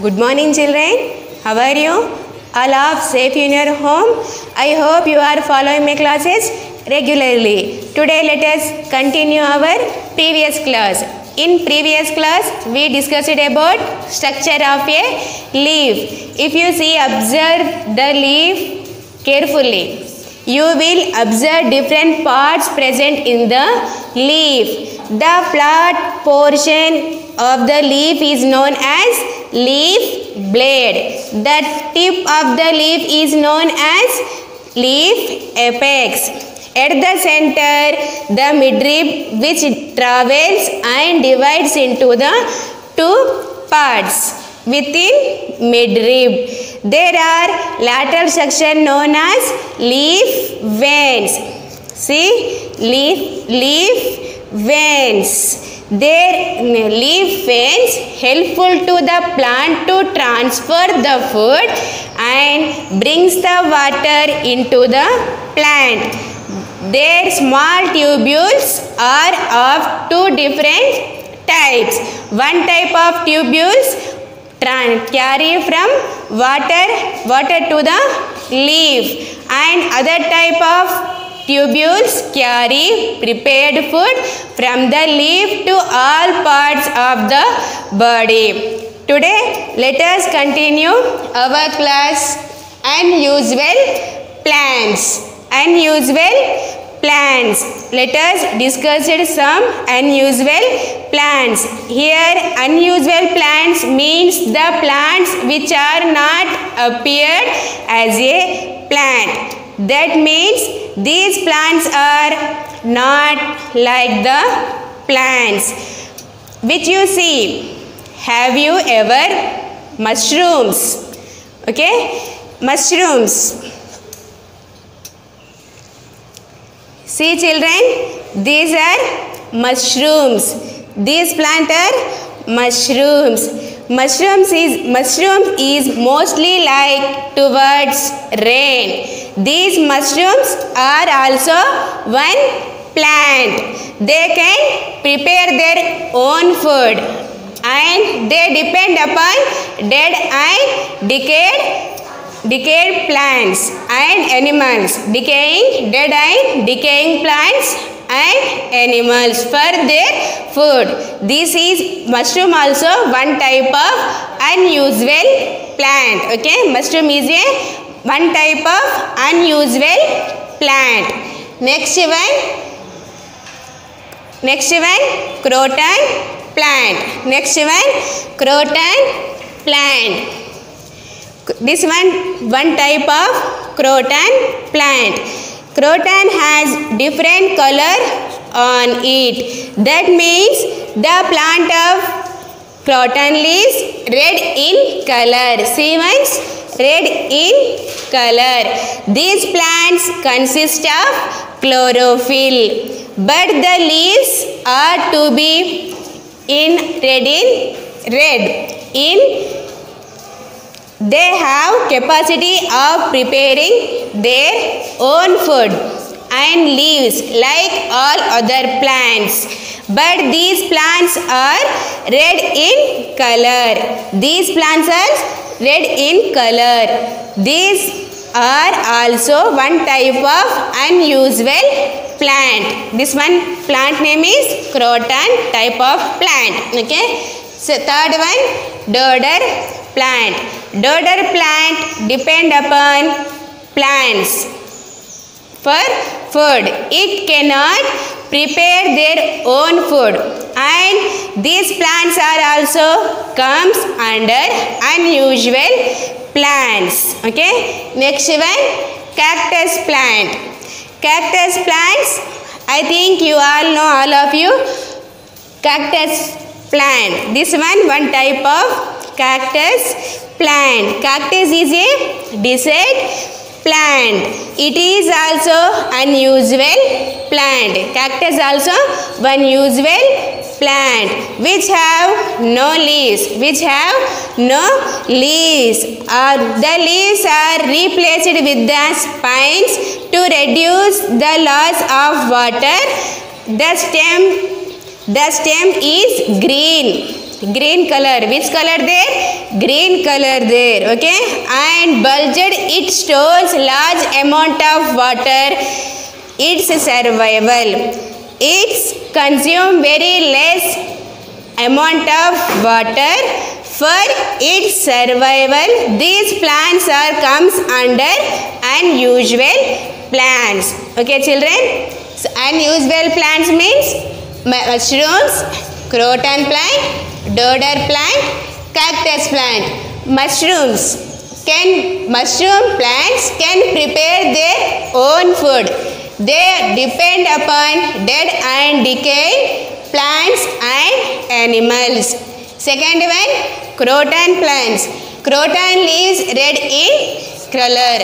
Good morning, children. How are you? All are safe in your home. I hope you are following my classes regularly. Today, let us continue our previous class. In previous class, we discussed about structure of a leaf. If you see, observe the leaf carefully. You will observe different parts present in the leaf. The flat portion of the leaf is known as leaf blade. The tip of the leaf is known as leaf apex. At the center, the midrib which travels and divides into the two parts within midrib. There are lateral section known as leaf veins. See, leaf veins. Their leaf veins helpful to the plant to transfer the food and brings the water into the plant. Their small tubules are of two different types. One type of tubules carry from water to the leaf, and other type of tubules carry prepared food from the leaf to all parts of the body. Today, let us continue our class unusual plants. Unusual plants. Let us discuss some unusual plants. Here, unusual plants means the plants which are not appeared as a plant. That means these plants are not like the plants which you see. Have you ever mushrooms? Okay, mushrooms. See, children, these are mushrooms. These plants are mushrooms. Mushroom is mostly like towards rain. These mushrooms are also one plant. They can prepare their own food and they depend upon dead and decayed plants and animals. Dead and decaying plants and animals for their food. This is mushroom also one type of unusual plant. Okay, mushroom is one type of unusual plant. Next one, croton plant. Next one, croton plant. This one type of croton plant. Croton has different color on it. That means the plant of croton leaves red in color. See once, red in color. These plants consist of chlorophyll, but the leaves are to be red. They have capacity of preparing their own food and leaves like all other plants. But these plants are red in color. These plants are red in color. These are also one type of unusual plant. This one plant name is croton type of plant. Okay. So third one, dodder plant. Dodder plant depend upon plants for food. It cannot prepare their own food, and these plants are also comes under unusual plants. Okay. Next one, cactus plant. Cactus plants, I think you all know, all of you, cactus plant. This one type of cactus plant. Cactus is a desert plant. It is also unusual plant. Cactus also one usual plant which have no leaves. The leaves are replaced with the spines to reduce the loss of water. The stem is green. green color. Which color there? Green color there. Okay. And bulged, it stores large amount of water. Its survival. It consume very less amount of water for its survival. These plants are comes under unusual plants. Okay, children. So unusual plants means mushrooms, croton plant, dodder plant, cactus plant. Mushroom plants can prepare their own food. They depend upon dead and decaying plants and animals. Second one, croton plants. Croton leaves red in color.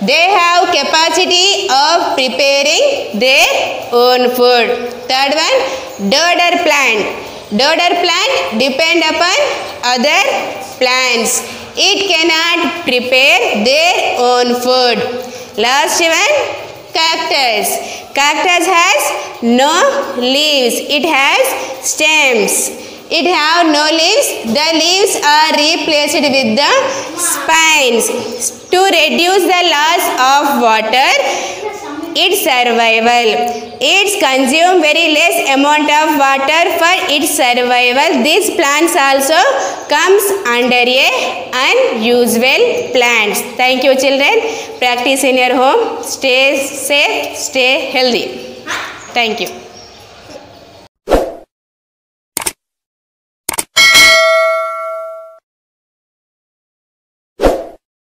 They have capacity of preparing their own food. Third one, dodder plant. Dodder plant depend upon other plants. It cannot prepare their own food. Last one, cactus. Cactus has no leaves. It has stems. It have no leaves. The leaves are replaced with the spines to reduce the loss of water. Its survival. It consume very less amount of water for its survival. These plants also comes under unusual plants. Thank you, children. Practice in your home. Stay safe. Stay healthy. Thank you.